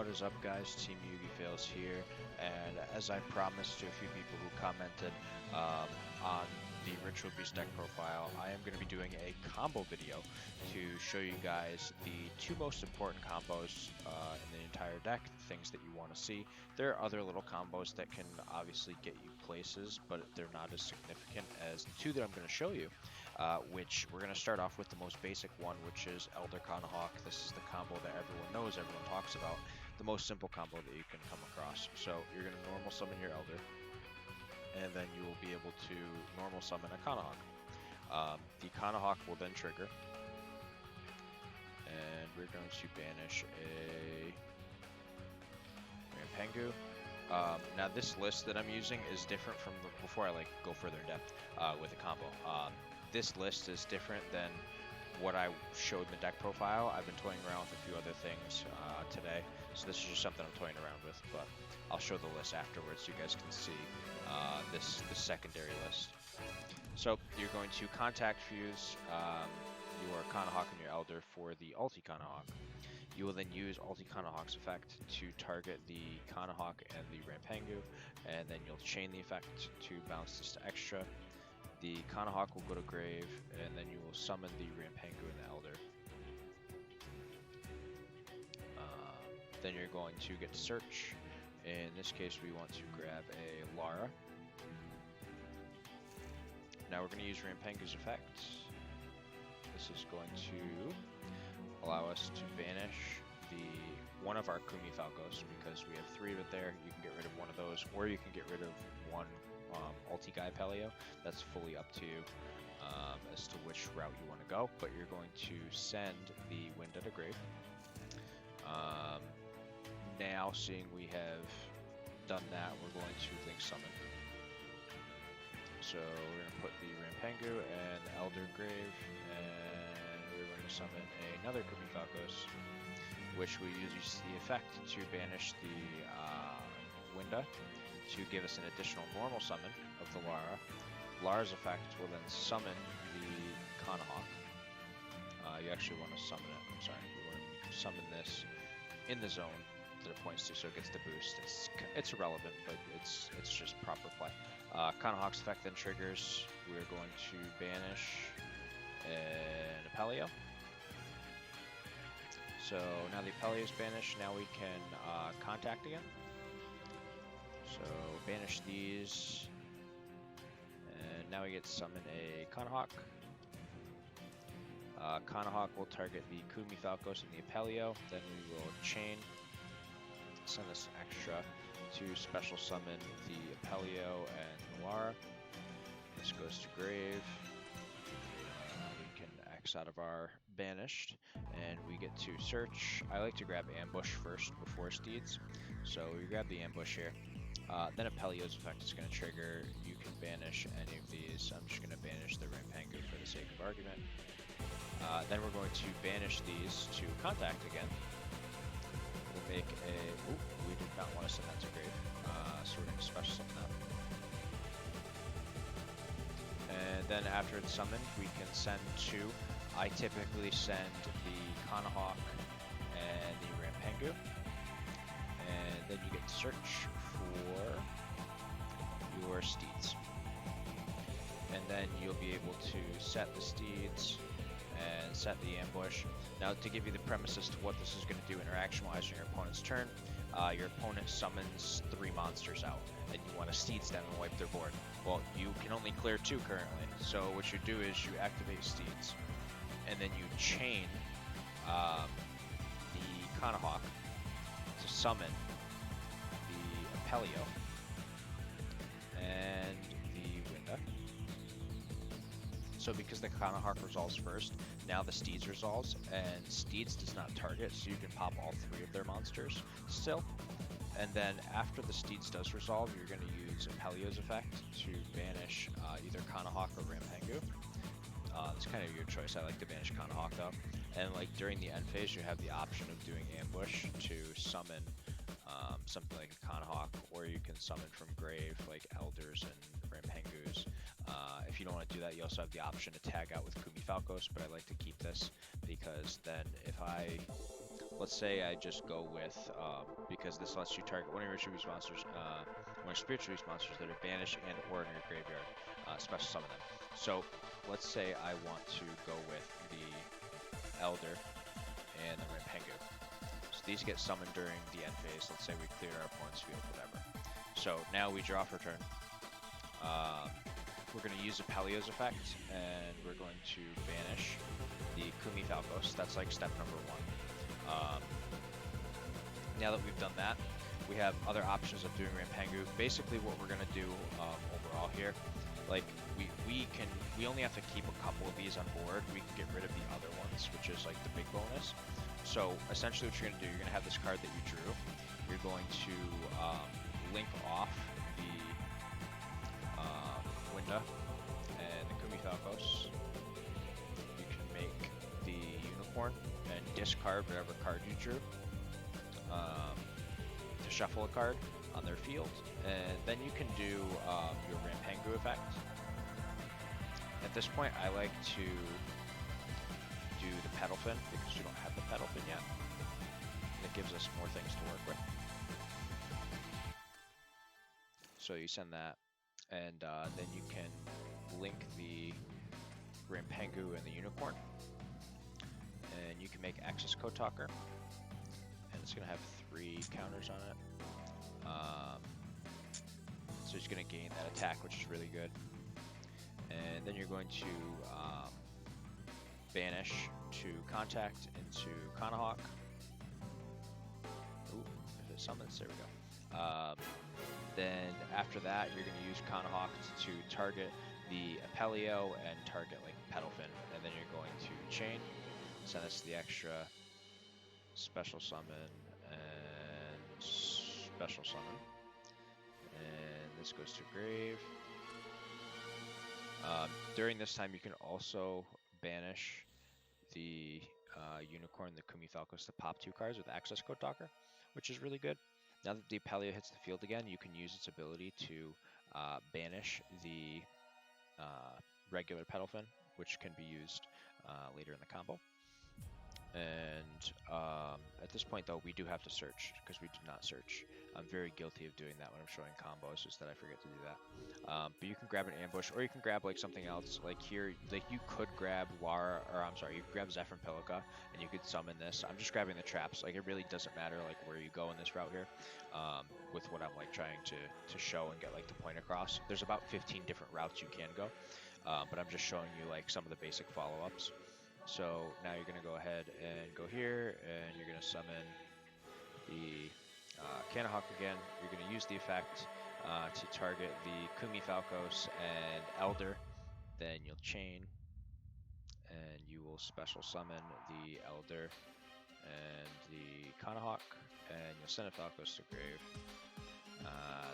What is up, guys? Team Yugi Fails here, and as I promised to a few people who commented on the Ritual Beast deck profile, I am going to be doing a combo video to show you guys the two most important combos in the entire deck, things that you want to see. There are other little combos that can obviously get you places, but they're not as significant as the two that I'm going to show you. Which we're going to start off with the most basic one, which is Elder Cannahawk. This is the combo that everyone knows, everyone talks about, the most simple combo that you can come across. So you're going to normal summon your Elder, and then you will be able to normal summon a Cannahawk. The Cannahawk will then trigger, and we're going to banish a Rampengu. Now this list that I'm using is different from before I go further in depth with the combo. This list is different than what I showed in the deck profile. I've been toying around with a few other things today, so this is just something I'm toying around with, but I'll show the list afterwards so you guys can see this secondary list. So you're going to contact fuse your Cannahawk and your Elder for the ulti Cannahawk. You will then use ulti Cannahawk's effect to target the Cannahawk and the Rampengu, and then you'll chain the effect to bounce this to extra. The Cannahawk will go to grave, and then you will summon the Rampengu and the Elder. Then you're going to get search. In this case, we want to grab a Lara. Now we're going to use Rampengu's effect. This is going to allow us to banish one of our Kumi Falcos, because we have 3 of it there. You can get rid of one of those, or you can get rid of one ulti guy Pelio. That's fully up to you as to which route you want to go, but you're going to send the Wind at a grave. Now, seeing we have done that, we're going to link summon. So we're going to put the Rampengu and the Elder grave, and we're going to summon another Kumi Falcos, which we use the effect to banish the Winda, to give us an additional normal summon of the Lara. Lara's effect will then summon the Cannahawk. You actually want to summon it, I'm sorry, you want to summon this in the zone that it points to, so it gets the boost. It's irrelevant, but it's just proper play. Cannahawk's effect then triggers. We're going to banish an Apelio. So now the Apelio is banished, now we can contact again. So banish these, and now we get to summon a Cannahawk. Cannahawk will target the Kumi Falcos and the Apelio, then we will chain, send this extra to special summon the Apelio and Lara. This goes to grave. We can X out of our banished, and we get to search. I like to grab ambush first before steeds, so we grab the ambush here. Then Apelio's effect is going to trigger. You can banish any of these. I'm just going to banish the Rampengu for the sake of argument. Then we're going to banish these to contact again. We'll make a... Ooh, we did not want to send that to grave, so we're going to special summon that. And then after it's summoned, we can send 2. I typically send the Cannahawk and the Rampengu. And then you get to search for your steeds. And then you'll be able to set the steeds and set the ambush. Now, to give you the premise as to what this is going to do interaction-wise on your opponent's turn, your opponent summons 3 monsters out, and you want to steeds them and wipe their board. Well, you can only clear 2 currently, so what you do is you activate steeds, and then you chain the Cannahawk to summon the Apelio and the Winda. So because the Cannahawk resolves first, now the Steeds resolves, and Steeds does not target, so you can pop all 3 of their monsters still. And then after the Steeds does resolve, you're going to use Apelio's effect to banish either Cannahawk or Rampengu. It's kind of your choice. I like to banish Cannahawk though. And during the end phase, you have the option of doing ambush to summon something like a Cannahawk, or you can summon from grave like Elders and Rampengus. If you don't want to do that, you also have the option to tag out with Kumi Falcos, but I like to keep this because then if I let's say I just go with, because this lets you target one of your ritual beast monsters, one of your spiritual beast monsters that are banished and or in your graveyard, special summon them. So let's say I want to go with the Elder and the Rampengu. So these get summoned during the end phase. Let's say we clear our opponent's field, whatever. So now we draw for turn. We're going to use Apelio's effect, and we're going to banish the Kumi Falcos. That's like step number 1. Now that we've done that, we have other options of doing Rampengu. Basically, what we're going to do overall here, like we only have to keep a couple of these on board. We can get rid of the other ones, which is like the big bonus. So essentially, what you're going to do, you're going to have this card that you drew. You're going to link off the Winda and the Kumi Falcos. You can make the Unicorn and discard whatever card you drew to shuffle a card on their field, and then you can do your Rampengu effect. At this point, I like to do the Petal Fin because we don't have the Petal Fin yet. And it gives us more things to work with. So you send that, and then you can link the Rampengu and the Unicorn, and you can make Access Code Talker, and it's going to have 3 counters on it. So it's going to gain that attack, which is really good. And then you're going to banish to contact into Cannahawk. Ooh, if it summons, there we go. Then after that, you're going to use Cannahawk to target the Apelio and target like Petal Fin, and then you're going to chain, send us the extra special summon and special summon, and this goes to grave. During this time, you can also banish the Unicorn, the Kumi Falcos, to pop 2 cards with Access Code Talker, which is really good. Now that the Apelio hits the field again, you can use its ability to banish the regular Petal Fin, which can be used later in the combo. And at this point, though, we do have to search because we do not search. I'm very guilty of doing that when I'm showing combos, just that I forget to do that. But you can grab an ambush, or you can grab like something else. Like here, like you could grab you could grab Zephyr Pilica, and you could summon this. I'm just grabbing the traps. Like it really doesn't matter like where you go in this route here. With what I'm like trying to show and get like the point across. There's about 15 different routes you can go, but I'm just showing you like some of the basic follow-ups. So now you're going to go ahead and go here, and you're going to summon the Cannahawk again. You're going to use the effect to target the Kumi Falcos and Elder. Then you'll chain, and you will special summon the Elder and the Cannahawk, and you'll send a Falcos to grave.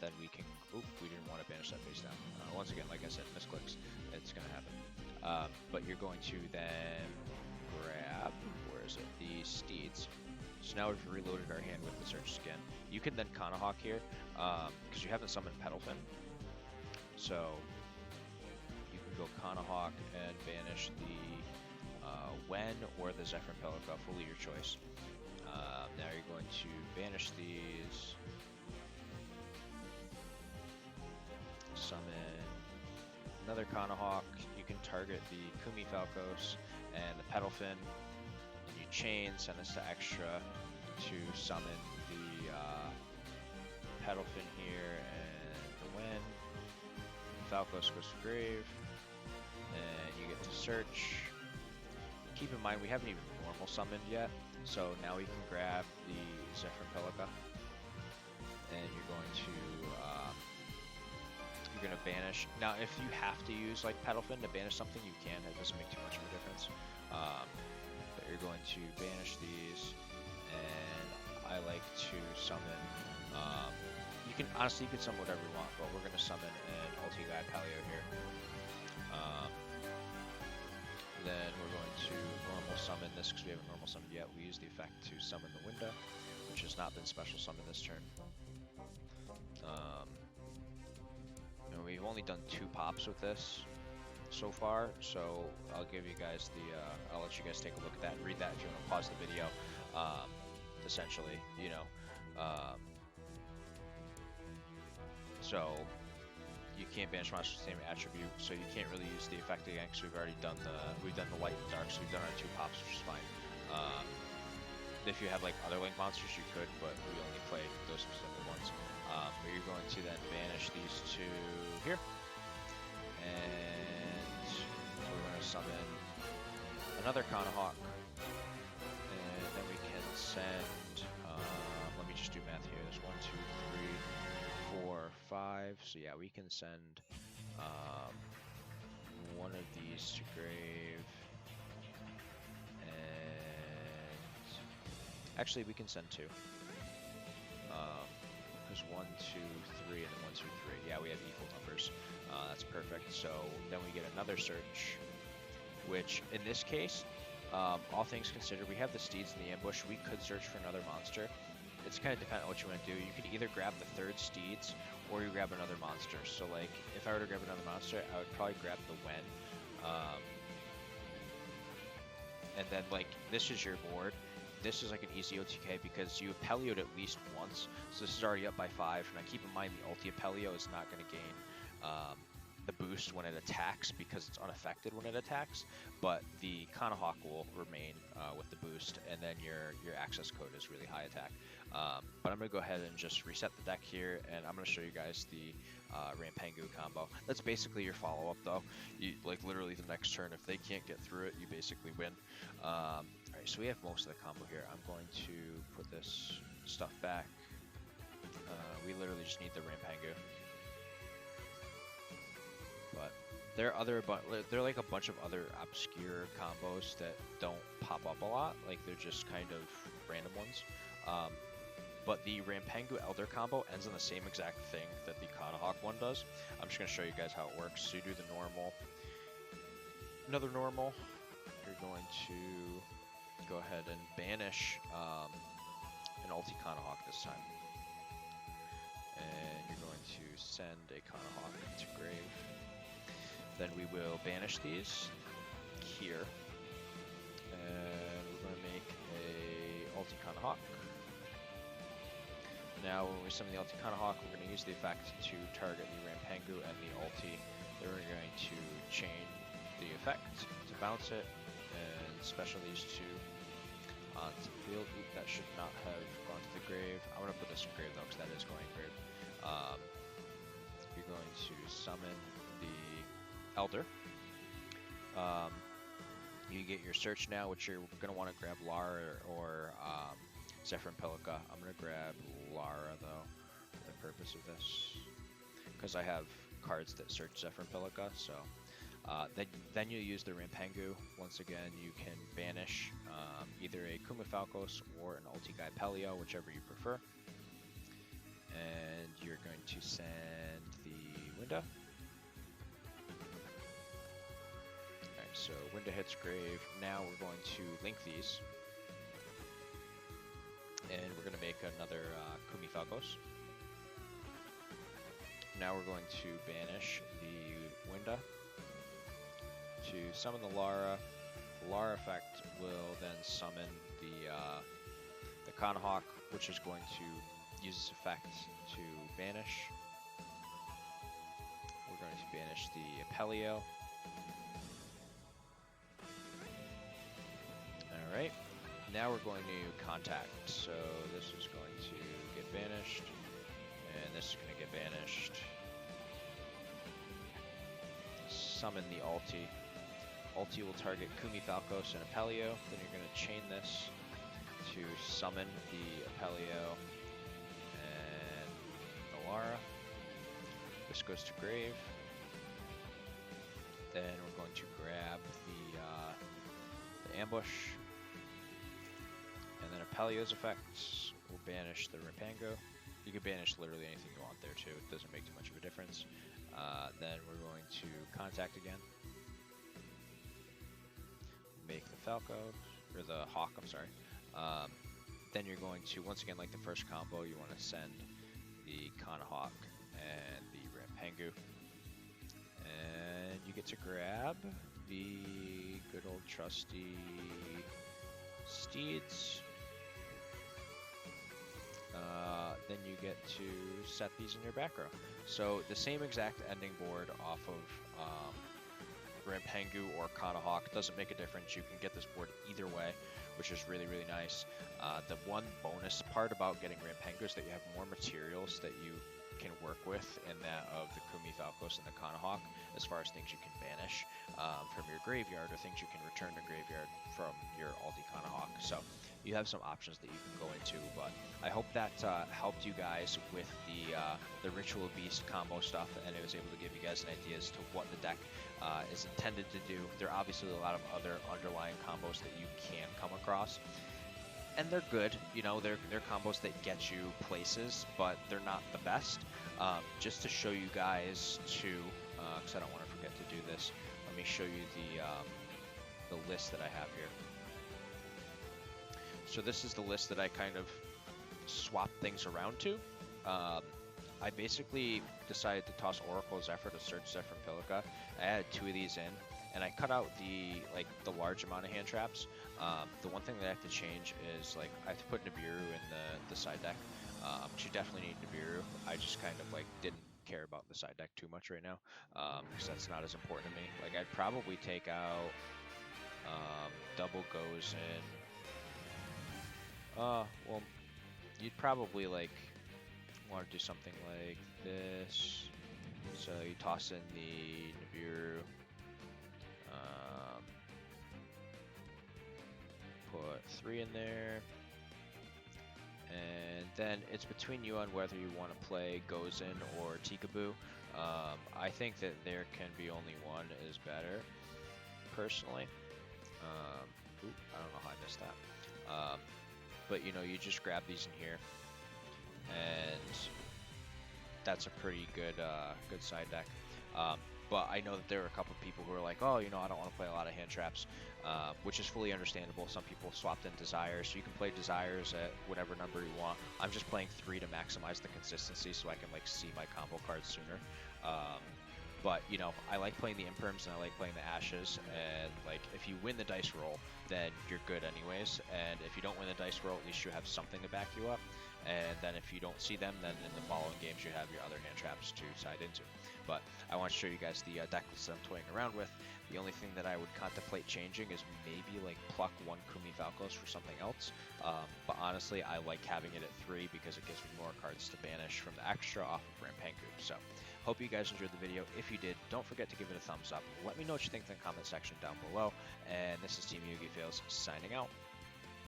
Then we can, we didn't want to banish that face down. Once again, like I said, misclicks, it's going to happen. But you're going to then grab, where is it, the Steeds. So now we've reloaded our hand with the Search Skin. You can then Cannahawk here, because you haven't summoned Petal Fin. So you can go Cannahawk and banish the Wen or the Zephyr Pilica, fully your choice. Now you're going to banish these, summon another Cannahawk. You can target the Kumi Falcos and the Petal Fin, and you chain, send us to extra to summon the Petal Fin here and the Wen. Falcos goes to grave, and you get to search. Keep in mind we haven't even normal summoned yet, so now we can grab the Zephyr Pilica, and you're going to banish. Now, if you have to use like Petal Fin to banish something, you can. It doesn't make too much of a difference. But you're going to banish these, and I like to summon. You can honestly summon whatever you want, but we're going to summon an Ulti-Guy Paleo here. Then we're going to normal summon this because we haven't normal summoned yet. We use the effect to summon the Winda, which has not been special summoned this turn. And we've only done 2 pops with this so far, so I'll give you guys the, I'll let you guys take a look at that and read that if you want to pause the video. essentially, you know. So you can't banish monsters with the same attribute, so you can't really use the effect again because we've already done the light and dark, so we've done our 2 pops, which is fine. If you have like other link monsters, you could, but we only play those specific ones. But you're going to then banish these 2 here, and we're going to summon another Cannahawk, and then we can send. Let me just do math here. There's 1, 2, 3, 4, 5. So yeah, we can send one of these to grave, and actually we can send 2. There's 1, 2, 3, and then 1, 2, 3. Yeah, we have equal numbers. That's perfect. So then we get another search, which in this case, all things considered, we have the steeds in the ambush. We could search for another monster. It's kind of dependent on what you want to do. You could either grab the 3rd steeds, or you grab another monster. So like, if I were to grab another monster, I would probably grab the Wen. And then like, this is your board. This is like an easy OTK because you Apelio'd at least once. So this is already up by 5. Now keep in mind the ulti Apelio is not going to gain the boost when it attacks because it's unaffected when it attacks, but the Cannahawk will remain with the boost, and then your access code is really high attack. But I'm going to go ahead and just reset the deck here, and I'm going to show you guys the Rampengu combo. That's basically your follow-up though. You, like literally the next turn, if they can't get through it, you basically win. Alright, so we have most of the combo here. I'm going to put this stuff back. We literally just need the Rampengu. But there are like a bunch of other obscure combos that don't pop up a lot. Like they're just kind of random ones. But the Rampengu Elder combo ends on the same exact thing that the Cannahawk one does. I'm just going to show you guys how it works. So you do the normal, another normal. You're going to go ahead and banish an ulti Cannahawk this time. And you're going to send a Cannahawk to grave. Then we will banish these here. And we're going to make a ulti Cannahawk. Now when we summon the ulti Cannahawk, we're going to use the effect to target the Rampengu and the ulti. Then we're going to chain the effect to bounce it and special these 2 onto the field. Oop, that should not have gone to the grave. I'm going to put this in grave though, because that is going grave. You're going to summon the Elder. You get your search now, which you're going to want to grab Lara or Zephyr and Pelica. I'm going to grab Lara though for the purpose of this, because I have cards that search Zephyr and Pelica. So then you use the Rampengu. Once again, you can banish either a Kumifalcos or an ulti guy Pelio, whichever you prefer. And you're going to send the Winda. Alright, so Winda hits grave. Now we're going to link these. And we're going to make another Kumifalcos. Now we're going to banish the Winda to summon the Lara. The Lara effect will then summon the Cannahawk, which is going to use its effect to banish. We're going to banish the Apelio. Alright, now we're going to contact. So this is going to get banished, and this is going to get banished. Summon the ulti. Ulti will target Kumifalcos and Apelio. Then you're going to chain this to summon the Apelio and the Lara. This goes to grave. Then we're going to grab the ambush. And then Apelio's effects will banish the Rampengu. You can banish literally anything you want there too. It doesn't make too much of a difference. Then we're going to contact again. Make the Falco, or the Hawk, I'm sorry. Then you're going to, once again, like the first combo, you want to send the Cannahawk and the Rampengu. And you get to grab the good old trusty steeds. get to set these in your back row. So the same exact ending board off of Rampengu or Cannahawk doesn't make a difference. You can get this board either way, which is really, really nice. The one bonus part about getting Rampengu is that you have more materials that you can work with in that of the Kumi Falcos and the Cannahawk, as far as things you can banish from your graveyard or things you can return to graveyard from your Alti Cannahawk. So you have some options that you can go into, but I hope that helped you guys with the Ritual Beast combo stuff, and it was able to give you guys an idea as to what the deck is intended to do. There are obviously a lot of other underlying combos that you can come across, and they're good. You know, they're combos that get you places, but they're not the best. Just to show you guys too, because I don't want to forget to do this, let me show you the list that I have here. So this is the list that I kind of swapped things around to. I basically decided to toss Oracle Zephyr to Surge Zephyr and Pilica. I added 2 of these in, and I cut out the large amount of hand traps. The one thing that I have to change is I have to put Nibiru in the side deck. But you definitely need Nibiru. I just kind of didn't care about the side deck too much right now, because that's not as important to me. I'd probably take out double goes in. Well, you'd probably want to do something like this. So you toss in the Nibiru, put 3 in there, and then it's between you on whether you want to play Gozen or Tikaboo. I think that there can be only one is better, personally. I don't know how I missed that. But you know, you just grab these in here, and that's a pretty good good side deck. But I know that there are a couple of people who are like, oh, you know, I don't want to play a lot of hand traps, which is fully understandable. Some people swapped in Desires, so you can play Desires at whatever number you want. I'm just playing 3 to maximize the consistency so I can see my combo cards sooner. But, you know, I like playing the Imperms and I like playing the Ashes, and if you win the dice roll, then you're good anyways, and if you don't win the dice roll, at least you have something to back you up, and then if you don't see them, then in the following games you have your other hand traps to side into. But I want to show you guys the deck list that I'm toying around with. The only thing that I would contemplate changing is maybe pluck 1 Kumi Falcos for something else, but honestly I like having it at 3 because it gives me more cards to banish from the extra off of Rampengu. So hope you guys enjoyed the video. If you did, don't forget to give it a thumbs up. Let me know what you think in the comment section down below, and this is Team Yugi Fails signing out.